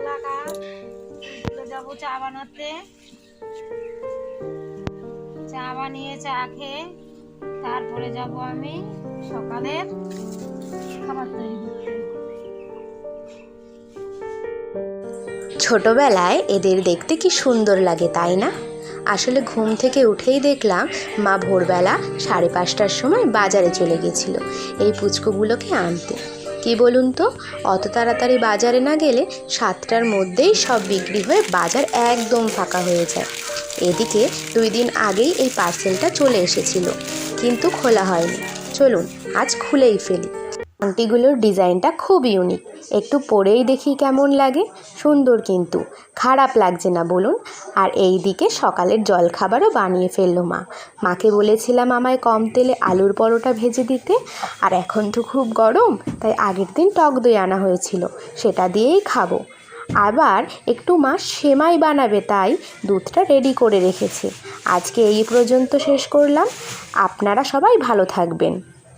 গোলাকার স্কুলে যাবো চা বানাতে। চা বানিয়ে চা খেয়ে তারপরে যাব আমি সকালের খাবার তৈরি করতে। ছোটবেলায় এদের দেখতে কি সুন্দর লাগে, তাই না? আসলে ঘুম থেকে উঠেই দেখলাম মা ভোরবেলা 5:30টার সময় বাজারে চলে গেছিল এই পুচকুগুলোকে আনতে। কি বলুন তো, অত তাড়াতাড়ি বাজারে না গেলে 7টার মধ্যেই সব বিক্রি হয়ে বাজার একদম ফাঁকা হয়ে যায়। এদিকে 2 দিন আগেই এই পার্সেলটা চলে এসেছিল, কিন্তু খোলা হয়নি। চলুন আজ খুলেই ফেলি। আংটিগুলোর ডিজাইনটা খুব ইউনিক, একটু পরেই দেখি কেমন লাগে। সুন্দর, কিন্তু খারাপ লাগছে না বলুন। আর এই দিকে সকালের জলখাবারও বানিয়ে ফেললো মা। মাকে বলেছিলাম আমায় কম তেলে আলুর পরোটা ভেজে দিতে, আর এখন তো খুব গরম, তাই আগের দিন টক দই আনা হয়েছিল, সেটা দিয়েই খাবো। আবার একটু মা সেমাই বানাবে, তাই দুধটা রেডি করে রেখেছে। আজকে এই পর্যন্ত শেষ করলাম। আপনারা সবাই ভালো থাকবেন।